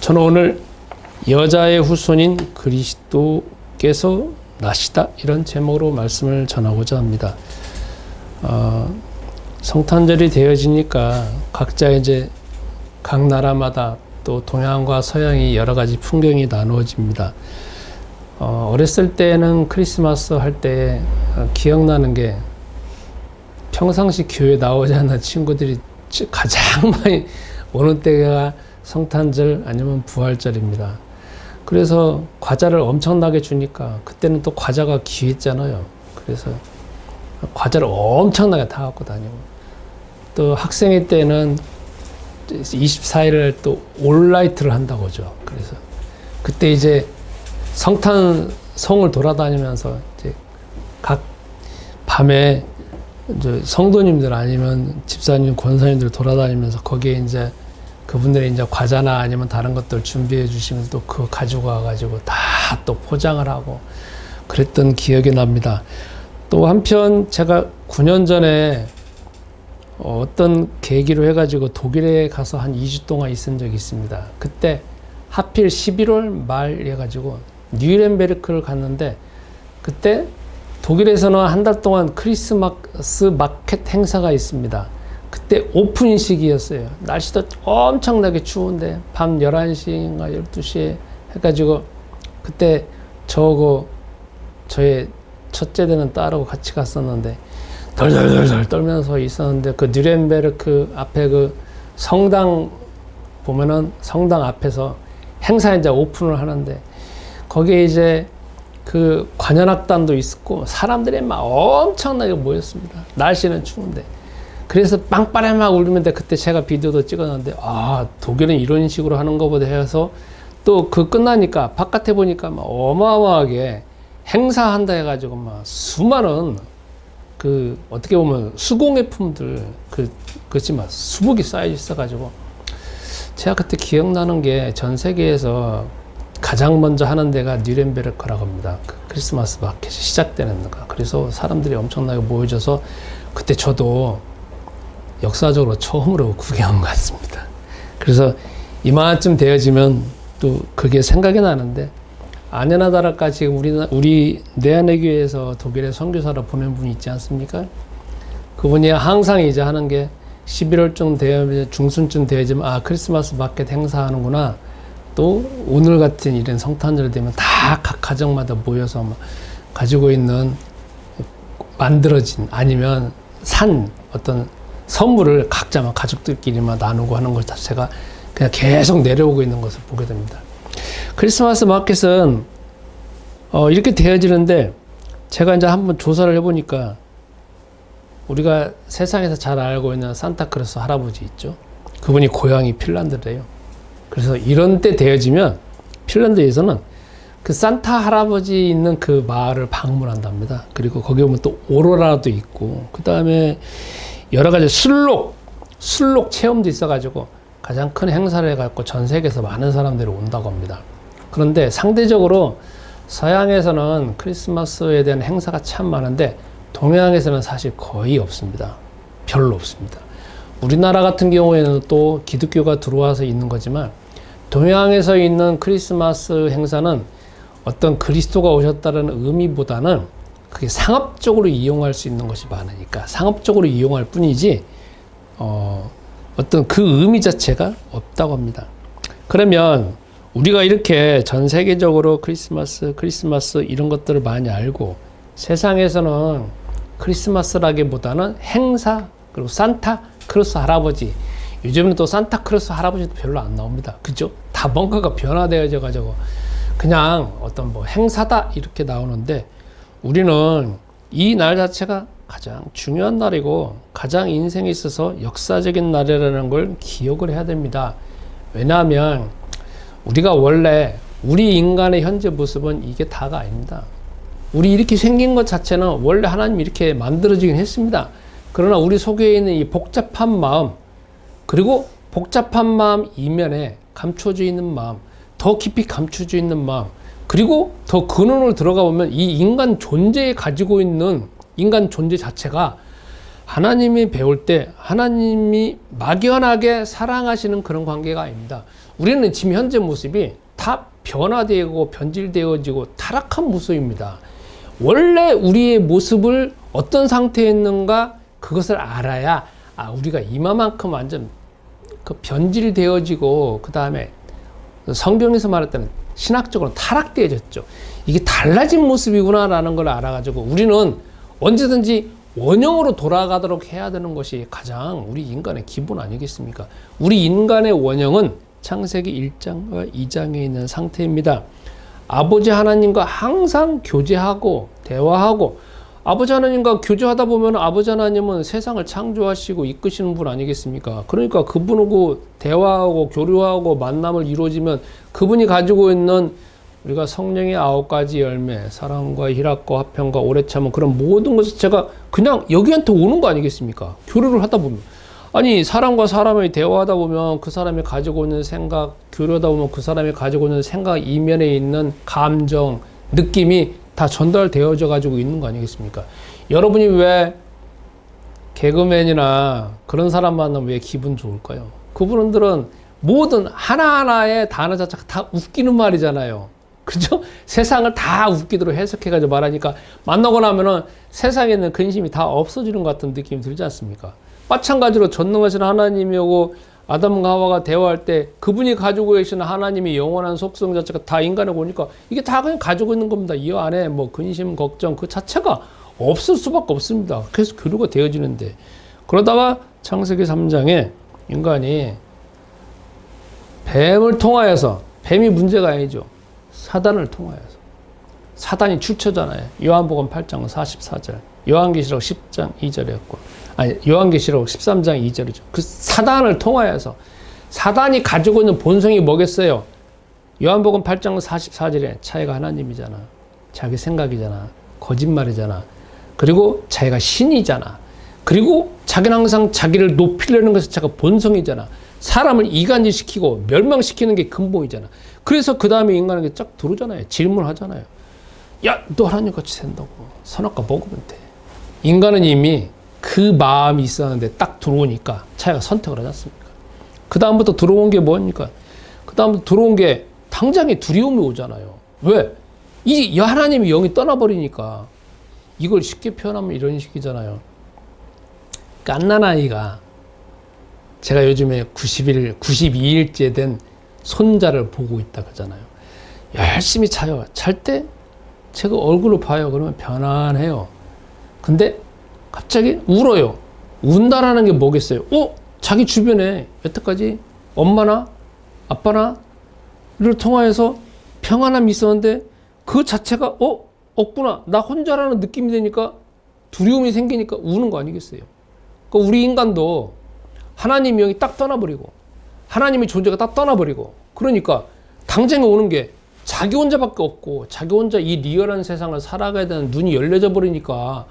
저는 오늘 여자의 후손인 그리스도께서 나시다 이런 제목으로 말씀을 전하고자 합니다. 성탄절이 되어지니까 각자 이제 각 나라마다 또 동양과 서양이 여러 가지 풍경이 나누어집니다. 어렸을 때는 크리스마스 할 때 기억나는 게 평상시 교회 나오지 않는 친구들이 가장 많이 오는 때가 성탄절 아니면 부활절입니다. 그래서 과자를 엄청나게 주니까 그때는 또 과자가 귀했잖아요. 그래서 과자를 엄청나게 다 갖고 다니고, 또 학생회 때는 24일을 또 올라이트를 한다고 하죠. 그래서 그때 이제 성탄송을 돌아다니면서 이제 각 밤에 이제 성도님들 아니면 집사님, 권사님들 돌아다니면서 거기에 이제 그분들이 이제 과자나 아니면 다른 것들 준비해 주시면 또 그거 가지고 와가지고 다 또 포장을 하고 그랬던 기억이 납니다. 또 한편 제가 9년 전에 어떤 계기로 해가지고 독일에 가서 한 2주 동안 있은 적이 있습니다. 그때 하필 11월 말 해가지고 뉘렌베르크를 갔는데, 그때 독일에서는 한 달 동안 크리스마스 마켓 행사가 있습니다. 그때 오픈 시기였어요. 날씨도 엄청나게 추운데 밤 11시인가 12시에 해가지고 그때 저의 첫째되는 딸하고 같이 갔었는데 덜덜덜 떨면서 있었는데, 그 뉘렌베르크 앞에 그 성당 보면은 성당 앞에서 행사 이제 오픈을 하는데, 거기에 이제 그 관현악단도 있었고 사람들이 막 엄청나게 모였습니다. 날씨는 추운데. 그래서 빵빠레 막 울리는데, 그때 제가 비디오도 찍었는데, 독일은 이런 식으로 하는 것보다 해서 또 그 끝나니까 바깥에 보니까 막 어마어마하게 행사한다 해가지고 막 수많은 그 어떻게 보면 수공예품들 그렇지 막 수북이 쌓여 있어가지고, 제가 그때 기억나는 게 전 세계에서 가장 먼저 하는 데가 뉘렌베르크라고 합니다. 그 크리스마스 마켓이 시작되는 데가. 그래서 사람들이 엄청나게 모여져서 그때 저도 역사적으로 처음으로 구경한 것 같습니다. 그래서 이만쯤 되어지면 또 그게 생각이 나는데, 아내나 다를까 지금 우리 내안의 교회에서 독일에 선교사로 보낸 분이 있지 않습니까? 그분이 항상 이제 하는 게 11월쯤 되면, 중순쯤 되어지면 크리스마스 마켓 행사하는구나. 또 오늘 같은 이런 성탄절 되면 다 각 가정마다 모여서 막 가지고 있는 만들어진 아니면 산 어떤 선물을 각자 막 가족들끼리만 나누고 하는 것 자체가 그냥 계속 내려오고 있는 것을 보게 됩니다. 크리스마스 마켓은 이렇게 되어지는데, 제가 이제 한번 조사를 해보니까 우리가 세상에서 잘 알고 있는 산타크로스 할아버지 있죠. 그분이 고향이 핀란드래요. 그래서 이런 때 되어지면 핀란드에서는 그 산타 할아버지 있는 그 마을을 방문한답니다. 그리고 거기 보면 또 오로라도 있고, 그 다음에 여러 가지 술록 체험도 있어가지고 가장 큰 행사를 해갖고 전 세계에서 많은 사람들이 온다고 합니다. 그런데 상대적으로 서양에서는 크리스마스에 대한 행사가 참 많은데 동양에서는 사실 거의 없습니다. 별로 없습니다. 우리나라 같은 경우에는 또 기독교가 들어와서 있는 거지만, 동양에서 있는 크리스마스 행사는 어떤 그리스도가 오셨다는 의미보다는 그게 상업적으로 이용할 수 있는 것이 많으니까 상업적으로 이용할 뿐이지 어떤 그 의미 자체가 없다고 합니다. 그러면 우리가 이렇게 전 세계적으로 크리스마스 이런 것들을 많이 알고, 세상에서는 크리스마스라기보다는 행사, 그리고 산타크로스 할아버지, 요즘은 또 산타크로스 할아버지도 별로 안 나옵니다. 그죠? 다 뭔가가 변화되어져 가지고 그냥 어떤 뭐 행사다 이렇게 나오는데, 우리는 이 날 자체가 가장 중요한 날이고 가장 인생에 있어서 역사적인 날이라는 걸 기억을 해야 됩니다. 왜냐하면 우리가 원래 우리 인간의 현재 모습은 이게 다가 아닙니다. 우리 이렇게 생긴 것 자체는 원래 하나님이 이렇게 만들어지긴 했습니다. 그러나 우리 속에 있는 이 복잡한 마음, 그리고 복잡한 마음 이면에 감춰져 있는 마음, 더 깊이 감춰져 있는 마음, 그리고 더 근원으로 들어가 보면 이 인간 존재에 가지고 있는 인간 존재 자체가 하나님이 배울 때 하나님이 막연하게 사랑하시는 그런 관계가 아닙니다. 우리는 지금 현재 모습이 다 변화되고 변질되어지고 타락한 모습입니다. 원래 우리의 모습을 어떤 상태에 있는가 그것을 알아야 우리가 이만큼 완전 그 변질되어지고 그 다음에 성경에서 말할 때는 신학적으로 타락되어졌죠. 이게 달라진 모습이구나라는 걸 알아가지고 우리는 언제든지 원형으로 돌아가도록 해야 되는 것이 가장 우리 인간의 기본 아니겠습니까? 우리 인간의 원형은 창세기 1장과 2장에 있는 상태입니다. 아버지 하나님과 항상 교제하고 대화하고, 아버지 하나님과 교제하다 보면 아버지 하나님은 세상을 창조하시고 이끄시는 분 아니겠습니까? 그러니까 그분하고 대화하고 교류하고 만남을 이루어지면 그분이 가지고 있는 우리가 성령의 9가지 열매, 사랑과 희락과 화평과 오래 참은 그런 모든 것을 제가 그냥 여기한테 오는 거 아니겠습니까? 교류를 하다 보면. 아니, 사람과 사람이 대화하다 보면 그 사람이 가지고 있는 생각, 교류하다 보면 그 사람이 가지고 있는 생각 이면에 있는 감정, 느낌이 다 전달되어져 가지고 있는 거 아니겠습니까? 여러분이 왜 개그맨이나 그런 사람 만나면 왜 기분 좋을까요? 그분들은 모든 하나하나의 단어 자체가 다 웃기는 말이잖아요. 그죠? 세상을 다 웃기도록 해석해가지고 말하니까 만나고 나면은 세상에 있는 근심이 다 없어지는 것 같은 느낌이 들지 않습니까? 마찬가지로 전능하신 하나님이 오고 아담과 하와가 대화할 때 그분이 가지고 계시는 하나님의 영원한 속성 자체가 다 인간에 오니까 이게 다 그냥 가지고 있는 겁니다. 이 안에 뭐 근심, 걱정 그 자체가 없을 수밖에 없습니다. 그래서 교류가 되어지는데, 그러다가 창세기 3장에 인간이 뱀을 통하여서, 뱀이 문제가 아니죠. 사단을 통하여서. 사단이 출처잖아요. 요한복음 8장 44절, 요한계시록 10장 2절이었고, 아니, 요한계시록 13장 2절이죠. 그 사단을 통하여서, 사단이 가지고 있는 본성이 뭐겠어요? 요한복음 8장 44절에 자기가 하나님이잖아. 자기 생각이잖아. 거짓말이잖아. 그리고 자기가 신이잖아. 그리고 자기는 항상 자기를 높이려는 것이 자기가 본성이잖아. 사람을 이간질시키고 멸망시키는 게 근본이잖아. 그래서 그 다음에 인간에게 쫙 들어오잖아요. 질문하잖아요. 야, 너 하나님같이 산다고. 선악과 먹으면 돼. 인간은 이미 그 마음이 있었는데 딱 들어오니까 자기가 선택을 하지 않습니까? 그 다음부터 들어온 게 뭐입니까? 그 다음부터 들어온 게 당장에 두려움이 오잖아요. 왜? 이 하나님이 영이 떠나버리니까. 이걸 쉽게 표현하면 이런 식이잖아요. 갓난아이가, 제가 요즘에 92일째 된 손자를 보고 있다 그러잖아요. 열심히 자요. 잘 때 제가 얼굴을 봐요. 그러면 편안해요. 근데 갑자기 울어요. 운다라는 게 뭐겠어요? 자기 주변에 여태까지 엄마나 아빠나를 통하여서 평안함이 있었는데 그 자체가 없구나. 나 혼자라는 느낌이 되니까 두려움이 생기니까 우는 거 아니겠어요? 그러니까 우리 인간도 하나님의 영이 딱 떠나버리고 하나님의 존재가 딱 떠나버리고 그러니까 당장에 오는 게 자기 혼자밖에 없고 자기 혼자 이 리얼한 세상을 살아가야 되는 눈이 열려져 버리니까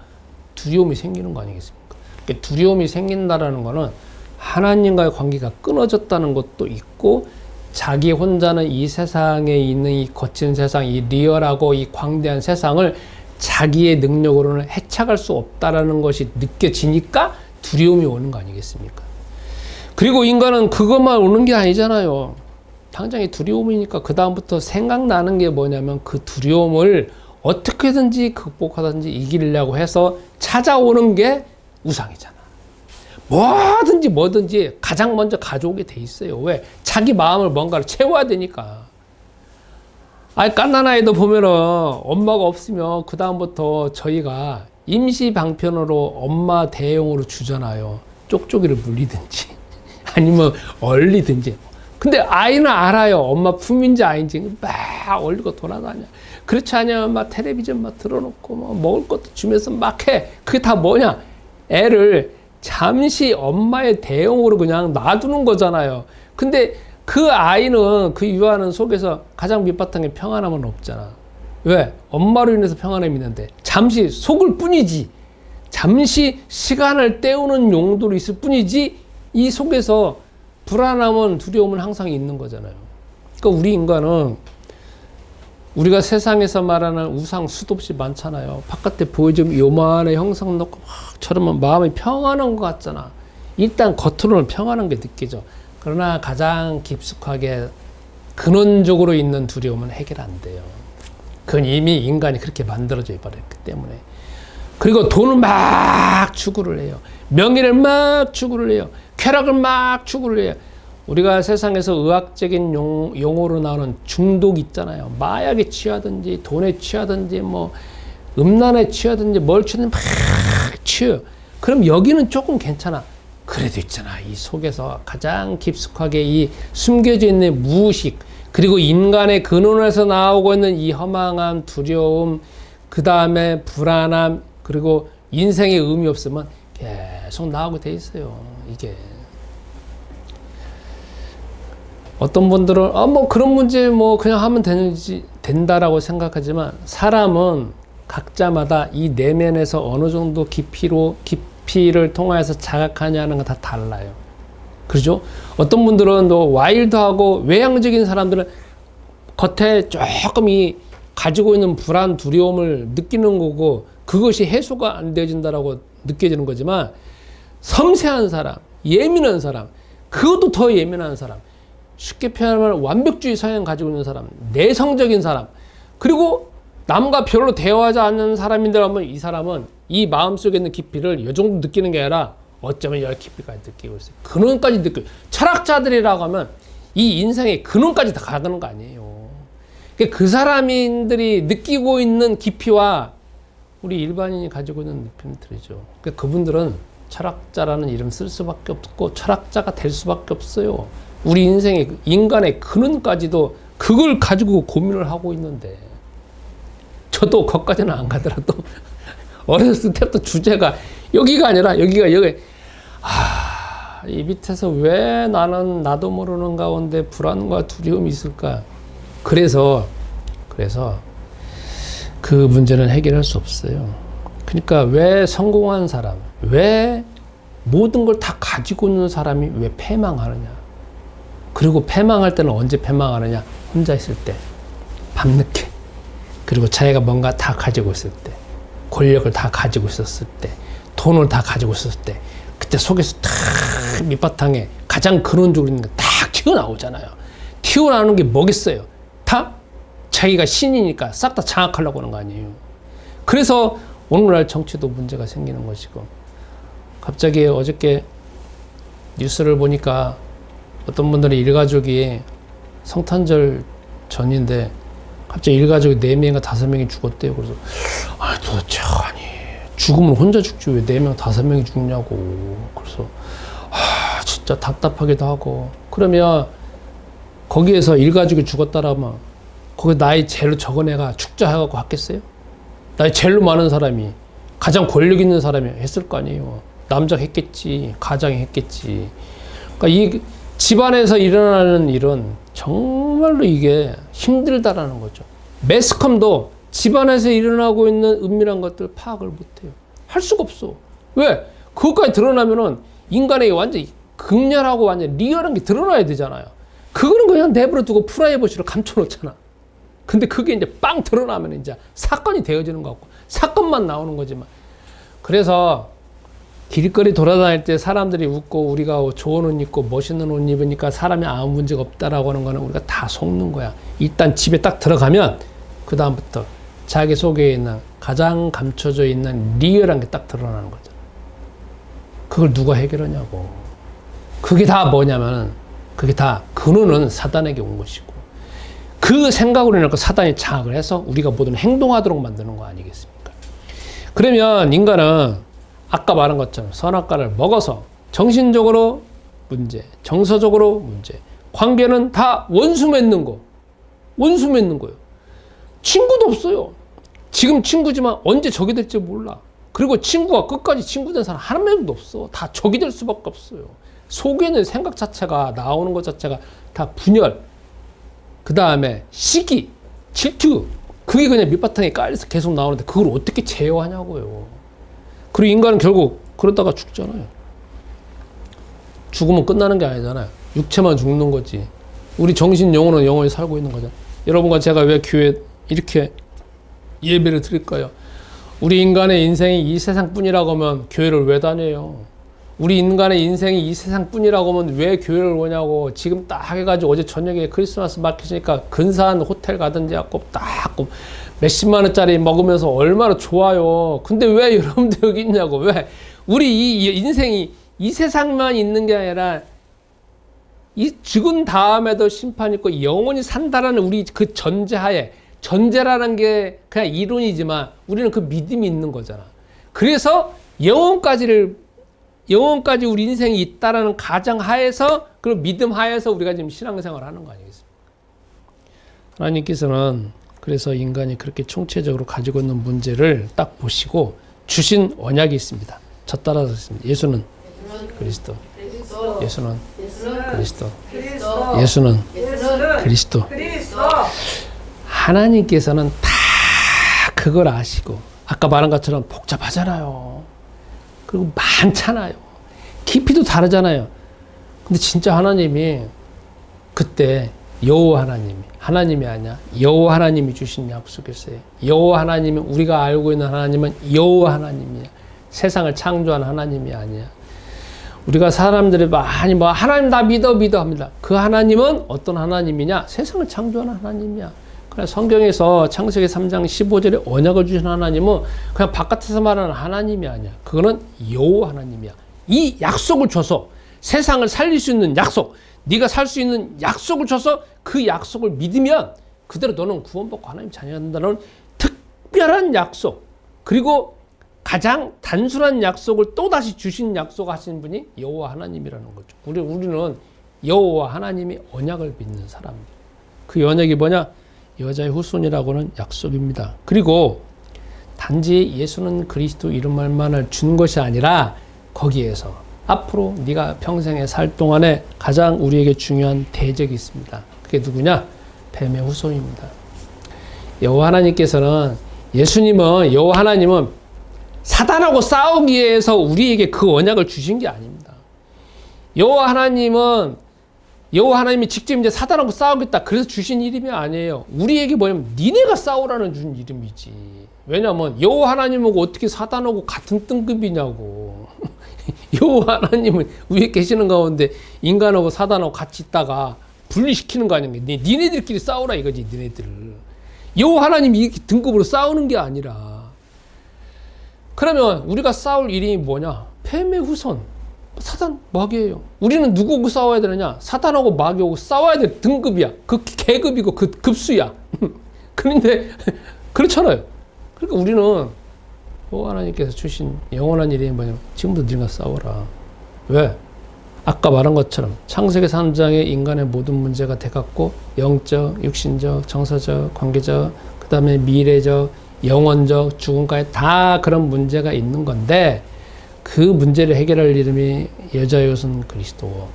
두려움이 생기는 거 아니겠습니까? 그러니까 두려움이 생긴다라는 거는 하나님과의 관계가 끊어졌다는 것도 있고, 자기 혼자는 이 세상에 있는 이 거친 세상, 이 리얼하고 이 광대한 세상을 자기의 능력으로는 해착할 수 없다라는 것이 느껴지니까 두려움이 오는 거 아니겠습니까? 그리고 인간은 그것만 오는 게 아니잖아요. 당장에 두려움이니까 그 다음부터 생각나는 게 뭐냐면 그 두려움을 어떻게든지 극복하든지 이기려고 해서 찾아오는 게 우상이잖아. 뭐든지 가장 먼저 가져오게 돼 있어요. 왜? 자기 마음을 뭔가를 채워야 되니까. 아니, 갓난아이도 보면은 엄마가 없으면 그 다음부터 저희가 임시 방편으로 엄마 대용으로 주잖아요. 쪽쪽이를 물리든지 아니면 얼리든지. 근데 아이는 알아요. 엄마 품인지 아닌지. 막 얼리고 돌아다녀. 그렇지 않으면 막 텔레비전 막 틀어놓고 뭐 먹을 것도 주면서 막 해. 그게 다 뭐냐? 애를 잠시 엄마의 대용으로 그냥 놔두는 거잖아요. 근데 그 아이는, 그 유아는 속에서 가장 밑바탕에 평안함은 없잖아. 왜? 엄마로 인해서 평안함이 있는데 잠시 속을 뿐이지, 잠시 시간을 때우는 용도로 있을 뿐이지 이 속에서 불안함은, 두려움은 항상 있는 거잖아요. 그러니까 우리 인간은 우리가 세상에서 말하는 우상 수도 없이 많잖아요. 바깥에 보여주면 요만한 형상 놓고 막 저러면 마음이 평안한 것 같잖아. 일단 겉으로는 평안한 게 느껴져. 그러나 가장 깊숙하게 근원적으로 있는 두려움은 해결 안 돼요. 그건 이미 인간이 그렇게 만들어져 버렸기 때문에. 그리고 돈을 막 추구를 해요. 명예를 막 추구를 해요. 쾌락을 막 추구를 해요. 우리가 세상에서 의학적인 용어로 나오는 중독 있잖아요. 마약에 취하든지 돈에 취하든지 뭐 음란에 취하든지 뭘 취하든지 막 취해요. 그럼 여기는 조금 괜찮아. 그래도 있잖아. 이 속에서 가장 깊숙하게 이 숨겨져 있는 무의식, 그리고 인간의 근원에서 나오고 있는 이 허망함, 두려움, 그 다음에 불안함, 그리고 인생에 의미 없으면 계속 나오게 돼 있어요. 이게. 어떤 분들은 뭐 그런 문제 뭐 그냥 하면 된다라고 생각하지만, 사람은 각자마다 이 내면에서 어느 정도 깊이를 통해서 자각하냐는 건 다 달라요. 그렇죠? 어떤 분들은 또 와일드하고 외향적인 사람들은 겉에 조금 이 가지고 있는 불안, 두려움을 느끼는 거고, 그것이 해소가 안 되어진다라고 느껴지는 거지만, 섬세한 사람, 예민한 사람, 그것도 더 예민한 사람, 쉽게 표현하면 완벽주의 성향 가지고 있는 사람, 내성적인 사람, 그리고 남과 별로 대화하지 않는 사람인데라면 이 사람은 이 마음속에 있는 깊이를 이 정도 느끼는 게 아니라 어쩌면 열 깊이까지 느끼고 있어요. 근원까지 느끼고. 철학자들이라고 하면 이 인생의 근원까지 다 가는 거 아니에요. 그 사람들이 느끼고 있는 깊이와 우리 일반인이 가지고 있는 느낌이 틀리죠. 그분들은 철학자라는 이름 쓸 수밖에 없고 철학자가 될 수밖에 없어요. 우리 인생의 인간의 근원까지도 그걸 가지고 고민을 하고 있는데, 저도 거기까지는 안 가더라도 어렸을 때부터 주제가 여기가 아니라 여기. 이 밑에서 왜 나는 나도 모르는 가운데 불안과 두려움이 있을까? 그래서 그 문제는 해결할 수 없어요. 그러니까 왜 성공한 사람, 왜 모든 걸 다 가지고 있는 사람이 왜 패망하느냐? 그리고 패망할 때는 언제 패망하느냐? 혼자 있을 때, 밤늦게. 그리고 자기가 뭔가 다 가지고 있을 때, 권력을 다 가지고 있었을 때, 돈을 다 가지고 있었을 때, 그때 속에서 탁 밑바탕에 가장 근원적으로 있는 게 딱 튀어나오잖아요. 튀어나오는 게 뭐겠어요? 다 자기가 신이니까 싹 다 장악하려고 하는 거 아니에요. 그래서 오늘날 정치도 문제가 생기는 것이고, 갑자기 어저께 뉴스를 보니까 어떤 분들이 일가족이 성탄절 전인데 갑자기 일가족이 4명인가 5명이 죽었대요. 그래서 도대체 죽으면 혼자 죽지 왜 4명 5명이 죽냐고. 그래서 진짜 답답하기도 하고. 그러면 거기에서 일가족이 죽었다라면 거기 나이 제일 적은 애가 축자 해갖고 했겠어요? 나이 제일 많은 사람이, 가장 권력 있는 사람이 했을 거 아니에요. 남자가 했겠지, 가장이 했겠지. 그러니까 이 집안에서 일어나는 일은 정말로 이게 힘들다라는 거죠. 매스컴도 집안에서 일어나고 있는 은밀한 것들 파악을 못해요. 할 수가 없어. 왜? 그것까지 드러나면은 인간에게 완전 극렬하고 완전 리얼한 게 드러나야 되잖아요. 그거는 그냥 내버려 두고 프라이버시로 감춰놓잖아. 근데 그게 이제 빵 드러나면 이제 사건이 되어지는 것 같고, 사건만 나오는 거지만. 그래서 길거리 돌아다닐 때 사람들이 웃고 우리가 좋은 옷 입고 멋있는 옷 입으니까 사람이 아무 문제가 없다라고 하는 거는 우리가 다 속는 거야. 일단 집에 딱 들어가면 그 다음부터 자기 속에 있는 가장 감춰져 있는 리얼한 게 딱 드러나는 거죠. 그걸 누가 해결하냐고. 그게 다 뭐냐면, 그게 다 근원은 사단에게 온 것이고, 그 생각으로 인해서 사단이 장악을 해서 우리가 모든 행동하도록 만드는 거 아니겠습니까? 그러면 인간은 아까 말한 것처럼 선악과를 먹어서 정신적으로 문제, 정서적으로 문제, 관계는 다 원수 맺는 거예요. 친구도 없어요. 지금 친구지만 언제 적이 될지 몰라. 그리고 친구가 끝까지 친구 된 사람 한 명도 없어. 다 적이 될 수밖에 없어요. 속에는 생각 자체가 나오는 것 자체가 다 분열, 그 다음에 시기, 질투, 그게 그냥 밑바탕에 깔려서 계속 나오는데 그걸 어떻게 제어하냐고요. 그리고 인간은 결국 그러다가 죽잖아요. 죽으면 끝나는 게 아니잖아요. 육체만 죽는 거지. 우리 정신, 영혼은 영원히 살고 있는 거잖아요. 여러분과 제가 왜 교회 이렇게 예배를 드릴까요? 우리 인간의 인생이 이 세상뿐이라고 하면 교회를 왜 다녀요? 우리 인간의 인생이 이 세상뿐이라고 하면 왜 교회를 오냐고. 지금 딱 해가지고 어제 저녁에 크리스마스 마켓이니까 근사한 호텔 가든지 하고 딱 몇십만 원짜리 먹으면서 얼마나 좋아요. 근데 왜 여러분들 여기 있냐고. 왜? 우리 이 인생이 이 세상만 있는 게 아니라 이 죽은 다음에도 심판이 있고 영원히 산다라는 우리 그 전제하에, 전제라는 게 그냥 이론이지만 우리는 그 믿음이 있는 거잖아. 그래서 영원까지 우리 인생이 있다라는 가정 하에서, 그 믿음 하에서 우리가 지금 신앙생활을 하는 거 아니겠습니까? 하나님께서는 그래서 인간이 그렇게 총체적으로 가지고 있는 문제를 딱 보시고 주신 언약이 있습니다. 저 따라서 있습니다. 예수는 그리스도. 예수는 그리스도. 예수는 그리스도. 하나님께서는 다 그걸 아시고, 아까 말한 것처럼 복잡하잖아요. 그리고 많잖아요. 깊이도 다르잖아요. 근데 진짜 하나님이 그때 여호와 하나님이 아니야. 여호와 하나님이 주신 약속이었어요. 여호와 하나님은, 우리가 알고 있는 하나님은 여호와 하나님이야. 세상을 창조한 하나님이 아니야. 우리가 사람들이 많이 하나님 다 믿어 합니다. 그 하나님은 어떤 하나님이냐? 세상을 창조한 하나님이야. 그래서 성경에서 창세기 3장 15절에 언약을 주신 하나님은 그냥 바깥에서 말하는 하나님이 아니야. 그거는 여호와 하나님이야. 이 약속을 줘서 세상을 살릴 수 있는 약속, 네가 살 수 있는 약속을 줘서 그 약속을 믿으면 그대로 너는 구원받고 하나님 자녀가 된다는 특별한 약속, 그리고 가장 단순한 약속을 또다시 주신 약속하신 분이 여호와 하나님이라는 거죠. 우리는 여호와 하나님이 언약을 믿는 사람입니다. 그 언약이 뭐냐? 여자의 후손이라고는 약속입니다. 그리고 단지 예수는 그리스도 이런 말만을 준 것이 아니라 거기에서 앞으로 네가 평생에 살 동안에 가장 우리에게 중요한 대적이 있습니다. 그게 누구냐? 뱀의 후손입니다. 여호와 하나님께서는, 예수님은, 여호와 하나님은 사단하고 싸우기 위해서 우리에게 그 언약을 주신 게 아닙니다. 여호와 하나님이 직접 이제 사단하고 싸우겠다, 그래서 주신 이름이 아니에요. 우리에게 뭐냐면 니네가 싸우라는 준 이름이지. 왜냐면 여호와 하나님하고 어떻게 사단하고 같은 등급이냐고. 여호와 하나님은 위에 계시는 가운데 인간하고 사단하고 같이 있다가 분리시키는 거 아닙니까? 니네들끼리 싸우라 이거지, 니네들. 여호와 하나님이 이렇게 등급으로 싸우는 게 아니라. 그러면 우리가 싸울 일이 뭐냐? 뱀의 후손, 사단, 마귀예요. 우리는 누구하고 싸워야 되느냐? 사단하고 마귀하고 싸워야 될 등급이야. 그 계급이고 그 급수야. 그런데 그렇잖아요. 그러니까 우리는 여호와 하나님께서 주신 영원한 이름이 뭐냐면 지금도 네가 싸워라. 왜? 아까 말한 것처럼 창세기 3장에 인간의 모든 문제가 돼갖고 영적, 육신적, 정서적, 관계적, 그 다음에 미래적, 영원적, 죽음까지 다 그런 문제가 있는 건데, 그 문제를 해결할 이름이 여자의 후손 그리스도.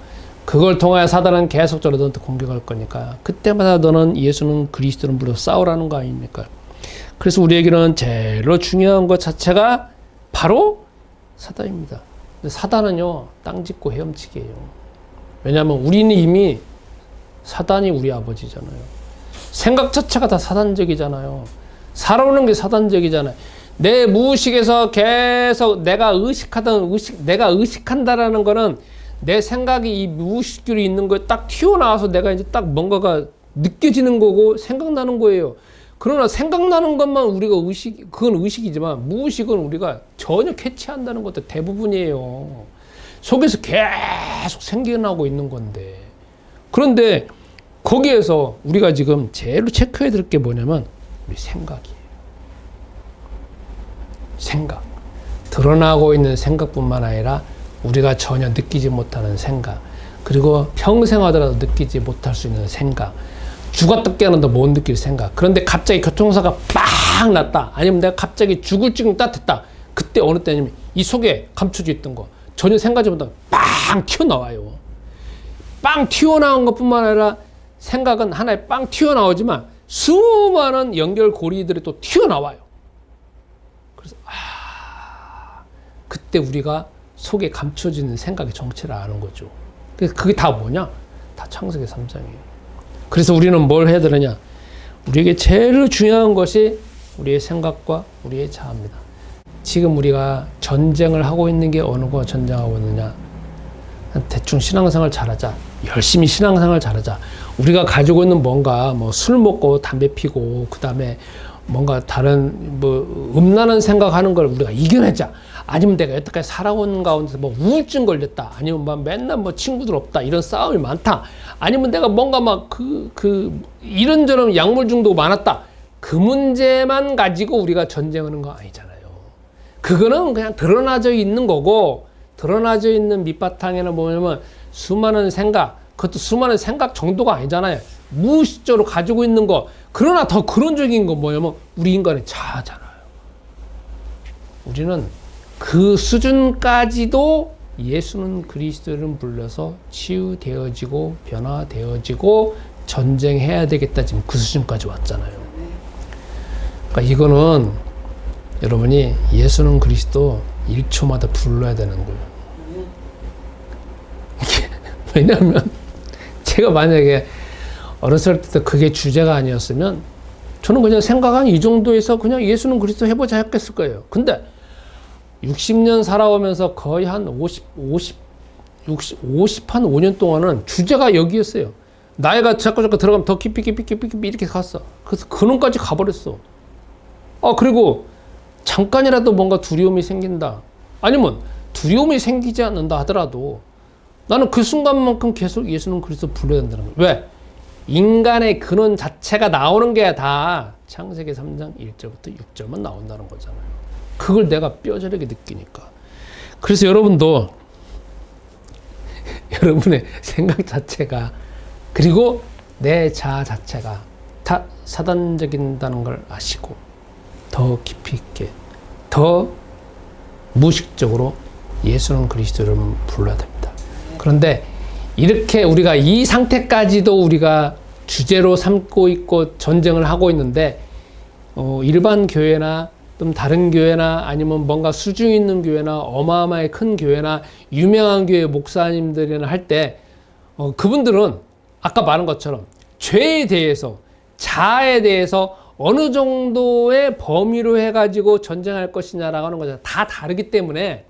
그걸 통하여 사단은 계속적으로 너한테 공격할 거니까 그때마다 너는 예수는 그리스도를 불러 싸우라는 거 아닙니까? 그래서 우리에게는 제일 중요한 것 자체가 바로 사단입니다. 사단은요, 땅 짚고 헤엄치기예요. 왜냐하면 우리는 이미 사단이 우리 아버지잖아요. 생각 자체가 다 사단적이잖아요. 살아오는 게 사단적이잖아요. 내 무의식에서 계속 내가 의식한다라는 거는 내 생각이 이 무의식으로 있는 거에 딱 튀어나와서 내가 이제 딱 뭔가가 느껴지는 거고 생각나는 거예요. 그러나 생각나는 것만 우리가 그건 의식이지만 무의식은 우리가 전혀 캐치한다는 것도 대부분이에요. 속에서 계속 생겨나고 있는 건데. 그런데 거기에서 우리가 지금 제일 체크해야 될 게 뭐냐면 우리 생각이에요. 생각. 드러나고 있는 생각뿐만 아니라 우리가 전혀 느끼지 못하는 생각. 그리고 평생 하더라도 느끼지 못할 수 있는 생각. 죽었다 깨어난다 못 느낄 생각. 그런데 갑자기 교통사고가 빵 났다. 아니면 내가 갑자기 죽을 지경 따뜻했다. 그때 어느 때냐면 이 속에 감춰져 있던 거 전혀 생각하지 못하고 빵 튀어나와요. 빵 튀어나온 것뿐만 아니라 생각은 하나에 빵 튀어나오지만 수많은 연결고리들이 또 튀어나와요. 그래서 그때 우리가 속에 감춰지는 생각의 정체를 아는 거죠. 그게 다 뭐냐? 다 창세기 3장이에요. 그래서 우리는 뭘 해야 되느냐? 우리에게 제일 중요한 것이 우리의 생각과 우리의 자아입니다. 지금 우리가 전쟁을 하고 있는 게 어느 거 전쟁하고 있느냐? 대충 신앙생활 잘하자. 열심히 신앙생활 잘하자. 우리가 가지고 있는 뭔가 뭐 술 먹고 담배 피고 그다음에 뭔가 다른 뭐 음란한 생각하는 걸 우리가 이겨내자. 아니면 내가 여태까지 살아온 가운데서 뭐 우울증 걸렸다. 아니면 막 맨날 뭐 친구들 없다. 이런 싸움이 많다. 아니면 내가 뭔가 막 이런저런 약물 중독 많았다. 그 문제만 가지고 우리가 전쟁하는 거 아니잖아요. 그거는 그냥 드러나져 있는 거고, 드러나져 있는 밑바탕에는 뭐냐면 수많은 생각, 그것도 수많은 생각 정도가 아니잖아요. 무의식적으로 가지고 있는 거. 그러나 더 근원적인 건 뭐냐면 우리 인간의 자아잖아요. 우리는 그 수준까지도 예수는 그리스도를 불러서 치유되어지고 변화되어지고 전쟁해야 되겠다. 지금 그 수준까지 왔잖아요. 그러니까 이거는 여러분이 예수는 그리스도 1초마다 불러야 되는 거예요. 왜냐하면 제가 만약에 어렸을 때 그게 주제가 아니었으면 저는 그냥 생각한 이 정도에서 그냥 예수는 그리스도 해보자 했겠을 거예요. 근데 60년 살아오면서 거의 한 50한 5년 동안은 주제가 여기였어요. 나이가 자꾸 들어가면 더 깊이 이렇게 갔어. 그래서 근원까지 가버렸어. 그리고 잠깐이라도 뭔가 두려움이 생긴다. 아니면 두려움이 생기지 않는다 하더라도 나는 그 순간만큼 계속 예수는 그리스도 불러야 된다는 거예요. 왜? 인간의 근원 자체가 나오는 게 다 창세기 3장 1절부터 6절만 나온다는 거잖아요. 그걸 내가 뼈저리게 느끼니까. 그래서 여러분도 여러분의 생각 자체가 그리고 내 자아 자체가 다 사단적인다는 걸 아시고 더 깊이 있게 더 무의식적으로 예수는 그리스도를 불러야 됩니다. 그런데 이렇게 우리가 이 상태까지도 우리가 주제로 삼고 있고 전쟁을 하고 있는데 일반 교회나 좀 다른 교회나 아니면 뭔가 수중 있는 교회나 어마어마하게 큰 교회나 유명한 교회 목사님들이나 할 때 그분들은 아까 말한 것처럼 죄에 대해서 자아에 대해서 어느 정도의 범위로 해가지고 전쟁할 것이냐라고 하는 거잖아요. 다 다르기 때문에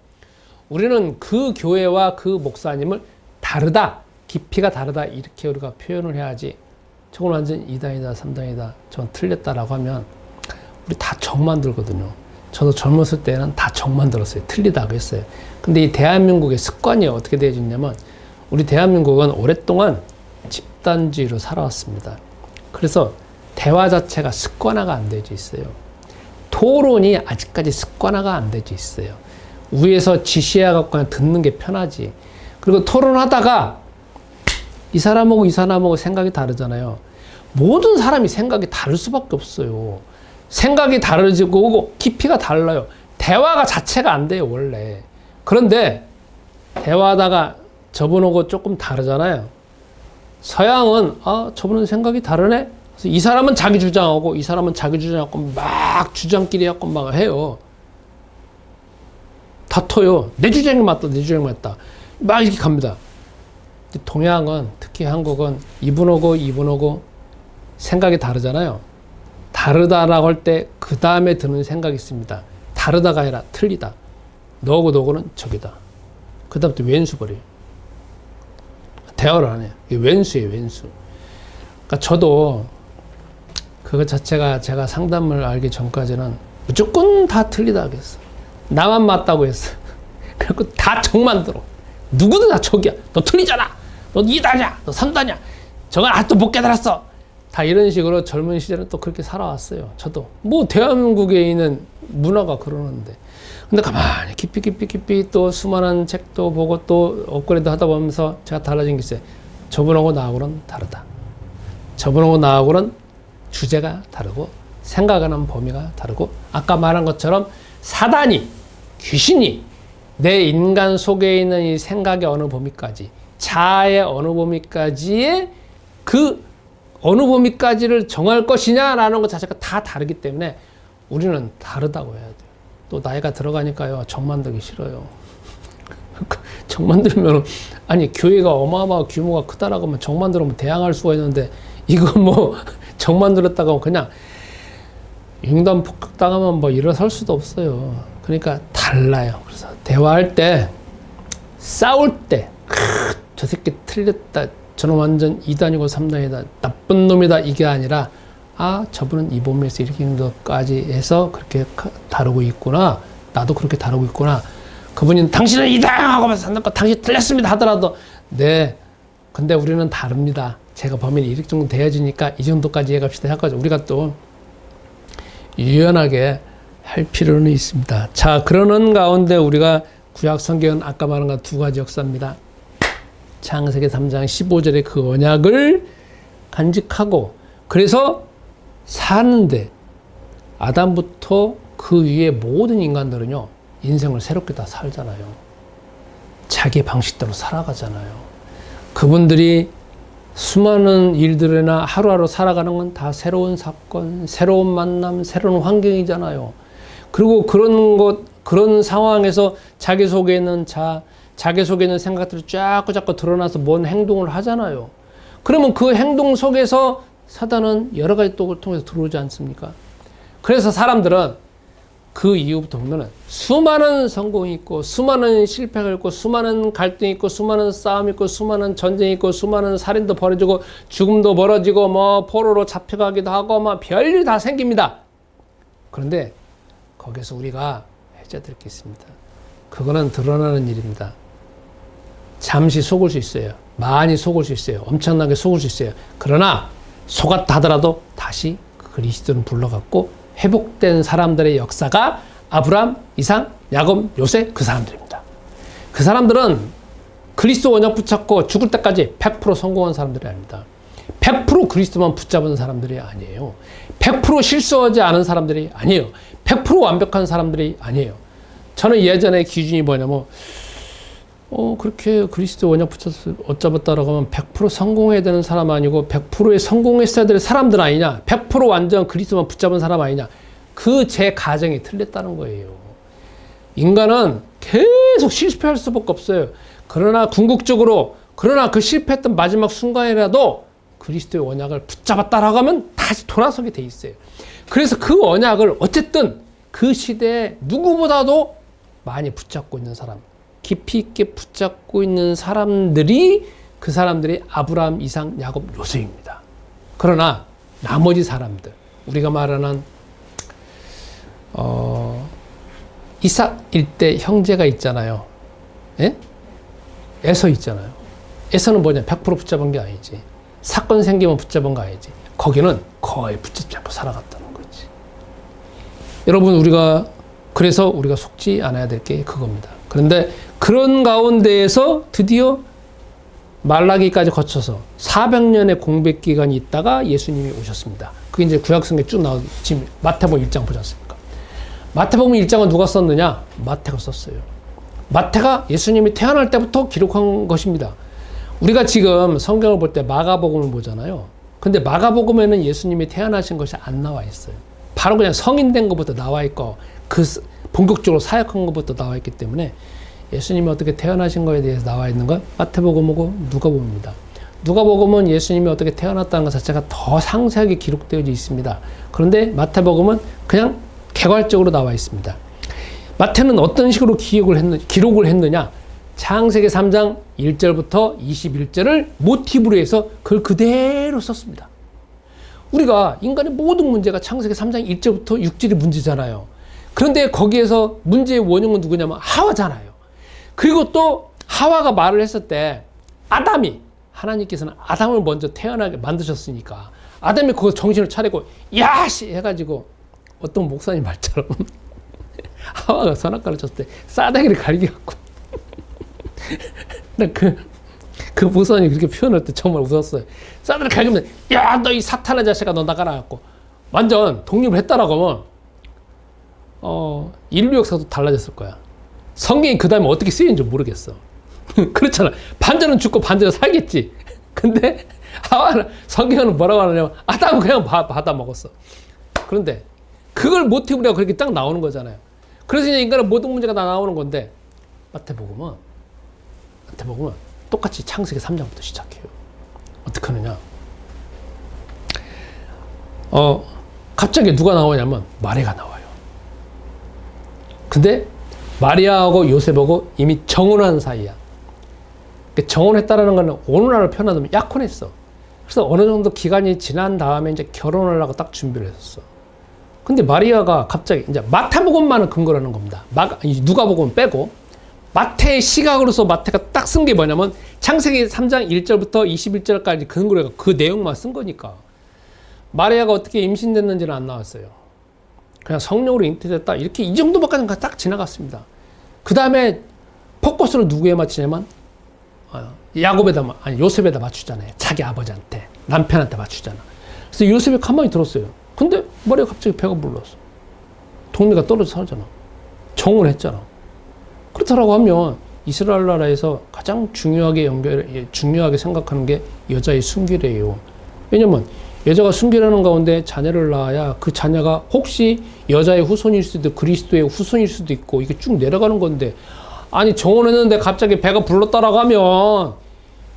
우리는 그 교회와 그 목사님을 다르다, 깊이가 다르다 이렇게 우리가 표현을 해야지 저건 완전 2단이다, 3단이다, 저건 틀렸다라고 하면 우리 다 정만 들거든요. 저도 젊었을 때는 다 정만 들었어요. 틀리다고 했어요. 근데 이 대한민국의 습관이 어떻게 되어졌냐면 우리 대한민국은 오랫동안 집단주의로 살아왔습니다. 그래서 대화 자체가 습관화가 안 되어 있어요. 토론이 아직까지 습관화가 안 되어 있어요. 위에서 지시해갖고 그냥 듣는 게 편하지. 그리고 토론하다가 이 사람하고 생각이 다르잖아요. 모든 사람이 생각이 다를 수밖에 없어요. 생각이 다르고 깊이가 달라요. 대화가 자체가 안 돼요, 원래. 그런데 대화하다가 저분하고 조금 다르잖아요. 서양은 저분은 생각이 다르네? 그래서 이 사람은 자기 주장하고 이 사람은 자기 주장하고 막 주장끼리 하고 막 해요. 다퉈요. 내 주장이 맞다, 내 주장이 맞다. 막 이렇게 갑니다. 동양은, 특히 한국은 이분하고 생각이 다르잖아요. 다르다라고 할 때 그 다음에 드는 생각이 있습니다. 다르다가 아니라 틀리다. 너하고는 적이다. 그 다음부터 왼수 버려요. 대화를 안 해요. 이게 왼수예요, 왼수. 그러니까 저도 그것 자체가 제가 상담을 알기 전까지는 무조건 다 틀리다 그랬어. 나만 맞다고 했어. 그래갖고 다 적만 들어. 누구든 다 적이야. 너 틀리잖아. 너 2단이야. 너 3단이야. 저건 아직도 못 깨달았어. 다 이런 식으로 젊은 시절은 또 그렇게 살아왔어요. 저도. 뭐 대한민국에 있는 문화가 그러는데. 근데 가만히 깊이 또 수많은 책도 보고 또 업그레이드 하다 보면서 제가 달라진 게 있어요. 저분하고 나하고는 다르다. 저분하고 나하고는 주제가 다르고 생각하는 범위가 다르고 아까 말한 것처럼 사단이 귀신이 내 인간 속에 있는 이 생각의 어느 범위까지 자아의 어느 범위까지의 그 어느 범위까지를 정할 것이냐라는 것 자체가 다 다르기 때문에 우리는 다르다고 해야 돼요. 또 나이가 들어가니까요. 정 만들기 싫어요. 정 만들면 아니 교회가 어마어마한 규모가 크다라고 하면 정 만들면 대항할 수가 있는데 이거 뭐 정만 들었다가 그냥 융단 폭격당하면 뭐 일어설 수도 없어요. 그러니까 달라요. 그래서 대화할 때, 싸울 때, 저 새끼 틀렸다. 저는 완전 2단이고 3단이다. 나쁜 놈이다. 이게 아니라, 아, 저분은 이 몸에서 이렇게 정도까지 해서 그렇게 다루고 있구나. 나도 그렇게 다루고 있구나. 그분이 당신은 2단 하고 산다고 당신 틀렸습니다 하더라도, 네. 근데 우리는 다릅니다. 제가 범인이 이렇게 정도 돼야지니까 이 정도까지 해갑시다. 해가지고 우리가 또 유연하게 할 필요는 있습니다. 자, 그러는 가운데 우리가 구약 성경은 아까 말한 것 두 가지 역사입니다. 창세기 3장 15절에 그 언약을 간직하고 그래서 사는데 아담부터 그 위에 모든 인간들은요 인생을 새롭게 다 살잖아요. 자기 방식대로 살아가잖아요. 그분들이 수많은 일들이나 하루하루 살아가는 건 다 새로운 사건, 새로운 만남, 새로운 환경이잖아요. 그리고 그런 상황에서 자기 속에 있는 자기 속에 있는 생각들이 자꾸 드러나서 뭔 행동을 하잖아요. 그러면 그 행동 속에서 사단은 여러 가지 똑을 통해서 들어오지 않습니까? 그래서 사람들은 그 이후부터 보면은 수많은 성공이 있고, 수많은 실패가 있고, 수많은 갈등이 있고, 수많은 싸움이 있고, 수많은 전쟁이 있고, 수많은 살인도 벌어지고, 죽음도 벌어지고, 뭐, 포로로 잡혀가기도 하고, 막 별일 다 생깁니다. 그런데 거기서 우리가 해줘야 될 게 있습니다. 그거는 드러나는 일입니다. 잠시 속을 수 있어요. 많이 속을 수 있어요. 엄청나게 속을 수 있어요. 그러나 속았다 하더라도 다시 그리스도는 불러갖고 회복된 사람들의 역사가 아브라함, 이삭, 야곱, 요셉 그 사람들입니다. 그 사람들은 그리스도 언약 붙잡고 죽을 때까지 100% 성공한 사람들이 아닙니다. 100% 그리스도만 붙잡은 사람들이 아니에요. 100% 실수하지 않은 사람들이 아니에요. 100% 완벽한 사람들이 아니에요. 저는 예전에 기준이 뭐냐면 그렇게 그리스도 언약 붙여서 어쩌봤다라고 하면 100% 성공해야 되는 사람 아니고 100%의 성공했어야 될 사람들 아니냐? 100% 완전 그리스도만 붙잡은 사람 아니냐? 그 제 가정이 틀렸다는 거예요. 인간은 계속 실패할 수밖에 없어요. 그러나 궁극적으로 그 실패했던 마지막 순간이라도 그리스도의 언약을 붙잡았다라고 하면 다시 돌아서게 돼 있어요. 그래서 그 언약을 어쨌든 그 시대에 누구보다도 많이 붙잡고 있는 사람, 깊이 있게 붙잡고 있는 사람들이 그 사람들이 아브라함, 이삭, 야곱, 요셉입니다. 그러나 나머지 사람들, 우리가 말하는 이삭 일대 형제가 있잖아요. 예? 에서 있잖아요. 에서는 뭐냐? 100% 붙잡은 게 아니지. 사건 생기면 붙잡은 거 아니지. 거기는 거의 붙잡고 살아갔다는 거지. 여러분, 그래서 우리가 속지 않아야 될 게 그겁니다. 그런데 그런 가운데에서 드디어 말라기까지 거쳐서 400년의 공백 기간이 있다가 예수님이 오셨습니다. 그게 이제 구약성경에 쭉 나오죠. 지금 마태복음 1장 보지 않습니까? 마태복음 1장은 누가 썼느냐? 마태가 썼어요. 마태가 예수님이 태어날 때부터 기록한 것입니다. 우리가 지금 성경을 볼 때 마가복음을 보잖아요. 근데 마가복음에는 예수님이 태어나신 것이 안 나와 있어요. 바로 그냥 성인 된 것부터 나와 있고 본격적으로 사역한 것부터 나와 있기 때문에 예수님이 어떻게 태어나신 것에 대해서 나와 있는 건 마태복음하고 누가복음입니다. 누가복음은 예수님이 어떻게 태어났다는 것 자체가 더 상세하게 기록되어 있습니다. 그런데 마태복음은 그냥 개괄적으로 나와 있습니다. 마태는 어떤 식으로 기록을 했느냐? 창세기 3장 1절부터 21절을 모티브로 해서 그걸 그대로 썼습니다. 우리가 인간의 모든 문제가 창세기 3장 1절부터 6절이 문제잖아요. 그런데 거기에서 문제의 원흉은 누구냐면 하와잖아요. 그리고 또 하와가 말을 했을 때 하나님께서는 아담을 먼저 태어나게 만드셨으니까 아담이 그거 정신을 차리고 야씨 해가지고 어떤 목사님 말처럼 하와가 선악과를 쳤을 때 싸대기를 갈기갖고 그 목사님이 그렇게 표현할 때 정말 웃었어요. 싸대기를 갈기면 야 너 이 사탄의 자식아 너 나가라 갖고 완전 독립을 했다라고 하면 인류 역사도 달라졌을 거야. 성경이 그 다음에 어떻게 쓰이는지 모르겠어. 그렇잖아. 반절은 죽고 반절은 살겠지. 근데 하와는 성경은 뭐라고 하느냐면 아담은 그냥 받아 먹었어. 그런데 그걸 모티브로 하고 그렇게 딱 나오는 거잖아요. 그래서 이제 인간의 모든 문제가 다 나오는 건데 마태복음은 똑같이 창세기 3장부터 시작해요. 어떻게 하느냐? 갑자기 누가 나오냐면 마리아가 나와요. 근데 마리아하고 요셉하고 이미 정혼한 사이야. 정혼했다라는 거는 오늘날로 표현하면 약혼했어. 그래서 어느 정도 기간이 지난 다음에 이제 결혼을 하고 딱 준비를 했었어. 근데 마리아가 갑자기 이제 마태복음만은 근거로 하는 겁니다. 누가복음 빼고 마태의 시각으로서 마태가 딱 쓴 게 뭐냐면 창세기 3장 1절부터 21절까지 근거로 해서 그 내용만 쓴 거니까. 마리아가 어떻게 임신됐는지는 안 나왔어요. 그냥 성령으로 잉태됐다 이렇게 이 정도밖에 딱 지나갔습니다. 그 다음에 포커스를 누구에 맞추냐면 요셉에다 맞추잖아요. 자기 아버지한테, 남편한테 맞추잖아. 그래서 요셉이 가만히 들었어요. 근데 마리아가 갑자기 배가 불렀어. 동네가 떨어져 살잖아. 정을 했잖아. 그렇다라고 하면 이스라엘 나라에서 가장 중요하게 생각하는 게 여자의 순결이에요. 왜냐면 여자가 순결하는 가운데 자녀를 낳아야 그 자녀가 혹시 여자의 후손일 수도 있고 그리스도의 후손일 수도 있고 이게 쭉 내려가는 건데, 아니 정혼했는데 갑자기 배가 불렀다라고 하면